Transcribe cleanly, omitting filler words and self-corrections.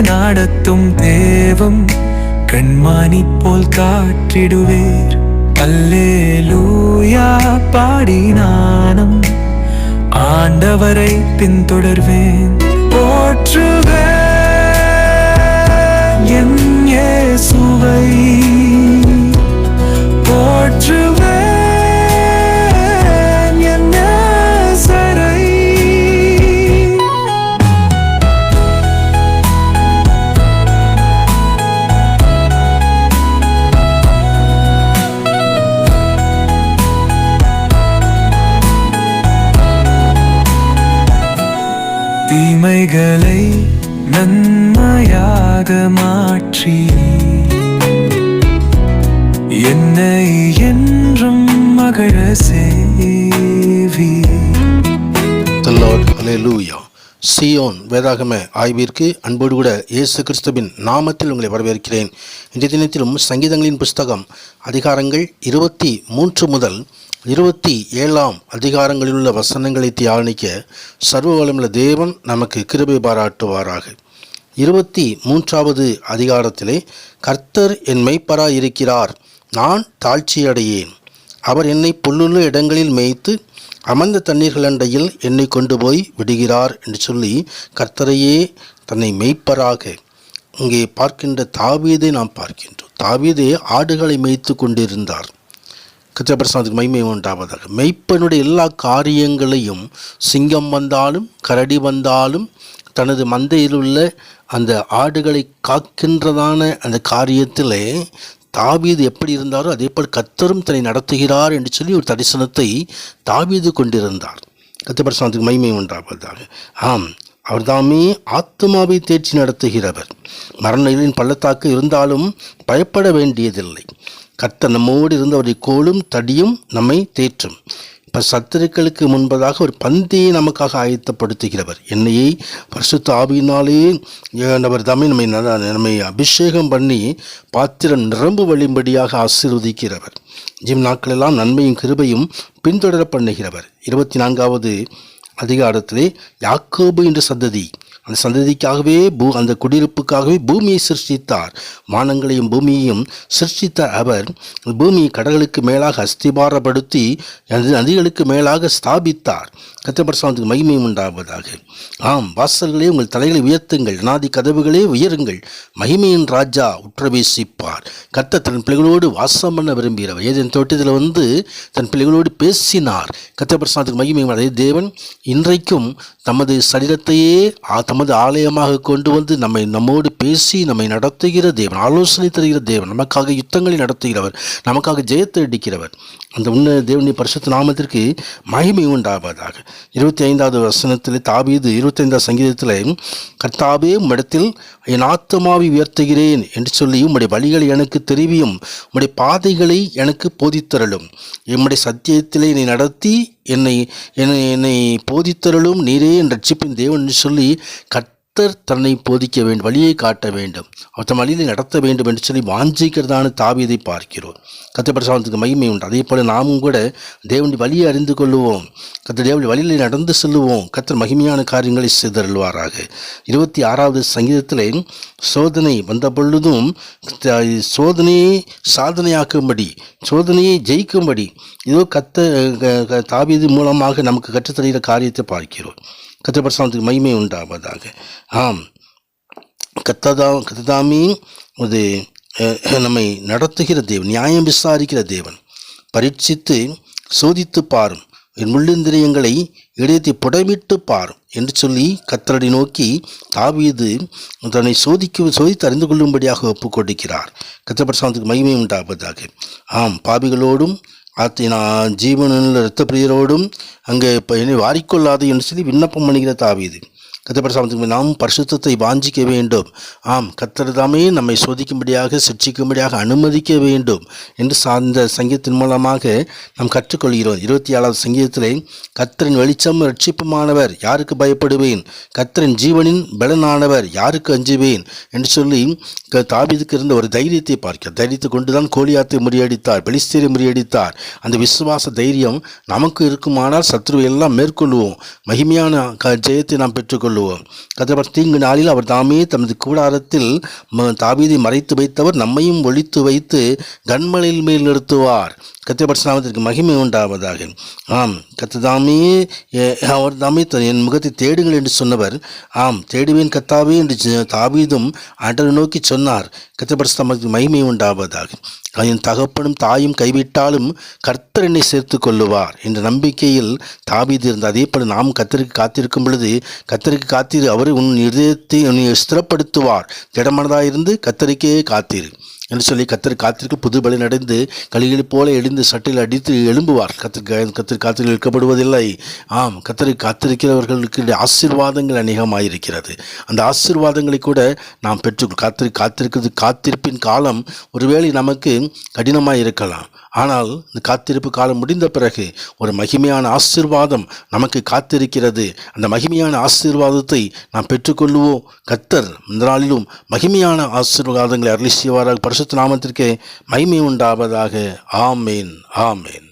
நடத்தும் தேவம் கண்மானி போல் காற்றிடுவேர். அல்லேலூயா பாடி நானும் ஆண்டவரை பின்தொடர்வேன். போற்றுவேன் என் இயேசுவை, போற்றுவேன் என் நேசரை. தீமைகளை நன்மையாக மாற்றி என்னை என்றும் மகிழ செய்வி. The Lord, Hallelujah. சியோன் வேதாகம ஆய்விற்கு அன்போடு கூட இயேசு கிறிஸ்துவின் நாமத்தில் உங்களை வரவேற்கிறேன். இன்றைய தினத்திலும் சங்கீதங்களின் புஸ்தகம் அதிகாரங்கள் 23 முதல் 27 அதிகாரங்களில் உள்ள வசனங்களை தியானிக்க சர்வ வல்லமையுள்ள தேவன் நமக்கு கிருபை பாராட்டுவாராக. 23வது அதிகாரத்திலே, கர்த்தர் என் மெய்ப்பராய் இருக்கிறார், நான் தாழ்ச்சியடையேன். அவர் என்னை புல்லுள்ள இடங்களில் மேய்த்து அமர்ந்த தண்ணீர்களண்டையில் என்னை கொண்டு போய் விடுகிறார் என்று சொல்லி கர்த்தரையே தன்னை மெய்ப்பராக இங்கே பார்க்கின்ற தாவீதை நாம் பார்க்கின்றோம். தாவீதே ஆடுகளை மேய்த்து கொண்டிருந்தார். கர்த்தருக்கு மகிமை உண்டாவதாக. மெய்ப்பனுடைய எல்லா காரியங்களையும், சிங்கம் வந்தாலும் கரடி வந்தாலும் தனது மந்தையில் உள்ள அந்த ஆடுகளை காக்கின்றதான அந்த காரியத்திலே தாவீது எப்படி இருந்தாரோ அதே போல் கர்த்தரும் தன்னை நடத்துகிறார் என்று சொல்லி ஒரு தரிசனத்தை தாவீது கொண்டிருந்தார். கர்த்தருக்கு மகிமை உண்டாவதாக. ஆம், அவர்தாமே ஆத்துமாவை தேர்ச்சி நடத்துகிறவர். மரணங்களின் பள்ளத்தாக்கு இருந்தாலும் பயப்பட வேண்டியதில்லை. கர்த்தர் நம்மோடு இருந்து அவருடைய கோலும் தடியும் நம்மை தேற்றும். இப்போ சத்துருக்களுக்கு முன்பதாக ஒரு பந்தியை நமக்காக ஆயத்தப்படுத்துகிறவர். என்னையை பரிசுத்த ஆவியினாலே அவர் தாமே நம்மை அபிஷேகம் பண்ணி பாத்திரம் நிரம்பு வழிம்படியாக ஆசீர்வதிக்கிறவர். நாட்களெல்லாம் நன்மையும் கிருபையும் பின்தொடர பண்ணுகிறவர். 24வது அதிகாரத்திலே, யாக்கோபு என்ற சந்ததி, அந்த சந்ததிக்காகவே அந்த குடியிருப்புக்காகவே பூமியை சிருஷ்டித்தார். வானங்களையும் பூமியையும் சிருஷ்டித்த அவர் பூமியை கடல்களுக்கு மேலாக அஸ்திபாரப்படுத்தி நதிகளுக்கு மேலாக ஸ்தாபித்தார். கர்த்தருக்கு மகிமை உண்டாவதாக. ஆம், வாசல்களே உங்கள் தலைகளை உயர்த்துங்கள், அநாதி கதவுகளே உயருங்கள், மகிமையின் ராஜா உற்றவேசிப்பார். கர்த்தர் தன் பிள்ளைகளோடு வாசம் பண்ண விரும்புகிறவர். ஏதேன் தோட்டத்தில் தன் பிள்ளைகளோடு பேசினார். கர்த்தருக்கு மகிமை. அதே தேவன் இன்றைக்கும் தமது சரீரத்தையே தமது ஆலயமாக கொண்டு வந்து நம்மோடு பேசி நம்மை நடத்துகிற தேவன், ஆலோசனை தருகிற தேவன், நமக்காக யுத்தங்களை நடத்துகிறவர், நமக்காக ஜெயத்தை அடிக்கிறவர். அந்த தேவனுடைய பரிசுத்த நாமத்திற்கு மகிமை உண்டாவதாக. 25வது வசனத்தில் தாவீது 25வது சங்கீதத்தில், கர்த்தாவே உம்மிடத்தில் என் ஆத்துமாவை உயர்த்துகிறேன் என்று சொல்லி உம்முடைய வழிகளை எனக்கு தெரிவியும், உம்முடைய பாதைகளை எனக்கு போதித்தருளும், எம்முடைய சத்தியத்திலே என்னை நடத்தி என்னை போதித்தருளும், நீரே என் ரட்சிப்பின் தேவன் என்று சொல்லி கர்த்தர் தன்னை போதிக்க வேண்டும், வழியை காட்ட வேண்டும், அவர் தம் வழியை நடத்த வேண்டும் என்று சொல்லி வாஞ்சிக்கிறதான தாவீதை பார்க்கிறோம். கர்த்தருக்கு மகிமை உண்டு. அதே போல நாமும் கூட தேவனுடைய வழியை அறிந்து கொள்ளுவோம், கர்த்தர் தேவனுடைய வழியில் நடந்து செல்லுவோம். கர்த்தர் மகிமையான காரியங்களை செய்தருள்வாராக. 26வது சங்கீதத்திலே, சோதனை வந்த பொழுதும் சோதனையை சாதனையாக்கும்படி, சோதனையை ஜெயிக்கும்படி இதோ தாவீது மூலமாக நமக்கு கற்றுத்தருகிற காரியத்தை பார்க்கிறோம். கர்த்தருக்கு மகிமை உண்டாவதாக. ஆம், கர்த்ததாமே அது நம்மை நடத்துகிற தேவன், நியாயம் விசாரிக்கிற தேவன். பரீட்சித்து சோதித்து பாரும், என் முள்ளிந்திரியங்களை இடையத்தை புடமிட்டு பாரும் என்று சொல்லி கர்த்தரை நோக்கி தாவீது தன்னை சோதித்து அறிந்து கொள்ளும்படியாக ஒப்புக் கொடுக்கிறார். கர்த்தருக்கு மகிமை உண்டாவதாக. ஆம், பாவிகளோடும் ஜீவனில் இரத்த பிரியரோடும் அங்கே என்னை வாரிக்கொள்ளாது என்று சொல்லி விண்ணப்பம் பண்ணுகிற தாவீது. கர்த்தர் நாம் பரிசுத்தத்தை வாஞ்சிக்க வேண்டும். ஆம், கர்த்தர் தாமே நம்மை சோதிக்கும்படியாக சிட்சிக்கும்படியாக அனுமதிக்க வேண்டும் என்று சார்ந்த சங்கீதத்தின் மூலமாக நாம் கற்றுக்கொள்கிறோம். 27வது சங்கீதத்திலே, கர்த்தரின் வெளிச்சம் ரட்சிப்புமானவர், யாருக்கு பயப்படுவேன், கர்த்தரின் ஜீவனின் பலனானவர், யாருக்கு அஞ்சுவேன் என்று சொல்லி தாவீதுக்கு இருந்த ஒரு தைரியத்தை பார்க்கிறார். தைரியத்தை கொண்டுதான் கோலியாத்தை முறியடித்தார், பெலிஸ்தரை முறியடித்தார். அந்த விசுவாச தைரியம் நமக்கு இருக்குமானால் சத்ருவை எல்லாம் மேற்கொள்வோம், மகிமையான ஜெயத்தை நாம் பெற்றுக்கொள்வோம். கொள்ளுவோம். கர்த்தர் தீங்கு நாளில் அவர் தாமே தமது கூடாரத்தில் தாவீதை மறைத்து வைத்தவர் நம்மையும் ஒழித்து வைத்து கன்மலையில் மேல் நிறுத்துவார். கர்த்தர் நாமத்திற்கு மகிமை உண்டாவதாக. ஆம், கர்த்தர் தாமே அவர் தாமே என் முகத்தை தேடுங்கள் என்று சொன்னவர். ஆம், தேடுவேன் கர்த்தாவே என்று தாவீதும் ஆண்டவரை நோக்கி சொன்னார். கர்த்தர் நாமத்திற்கு மகிமை உண்டாவதாக. என் தகப்பனும் தாயும் கைவிட்டாலும் கர்த்தர் என்னை சேர்த்து கொள்ளுவார் என்ற நம்பிக்கையில் தாவீது இருந்தார். அதே போல நாம் கர்த்தருக்கு காத்திருக்கும் பொழுது கர்த்தருக்கு காத்திரு, அவர் உன் இதயத்தை உன்னை ஸ்திரப்படுத்துவார். திடமனதாயிருந்து கர்த்தருக்கே காத்திரு என்று சொல்லி கர்த்தர் காத்திருக்கு புது பலன் அடைந்து களிகளை போல எழுந்து சட்டையில் அடித்து எழும்புவார். கர்த்தர் காத்திரில் இழுக்கப்படுவதில்லை. ஆம், கர்த்தரை காத்திருக்கிறவர்களுக்கு ஆசீர்வாதங்கள் அநேகமாயிருக்கிறது. அந்த ஆசீர்வாதங்களை கூட நாம் காத்திருக்கிறது. காத்திருப்பின் காலம் ஒருவேளை நமக்கு கடினமாக இருக்கலாம். ஆனால் இந்த காத்திருப்பு காலம் முடிந்த பிறகு ஒரு மகிமையான ஆசீர்வாதம் நமக்கு காத்திருக்கிறது. அந்த மகிமையான ஆசீர்வாதத்தை நாம் பெற்றுக்கொள்வோம். கர்த்தர் இந்த நாளிலும் மகிமையான ஆசீர்வாதங்களை அருளி செய்வாராக. பரிசுத்த நாமத்திற்கே மகிமை உண்டாவதாக. ஆமேன், ஆமேன்.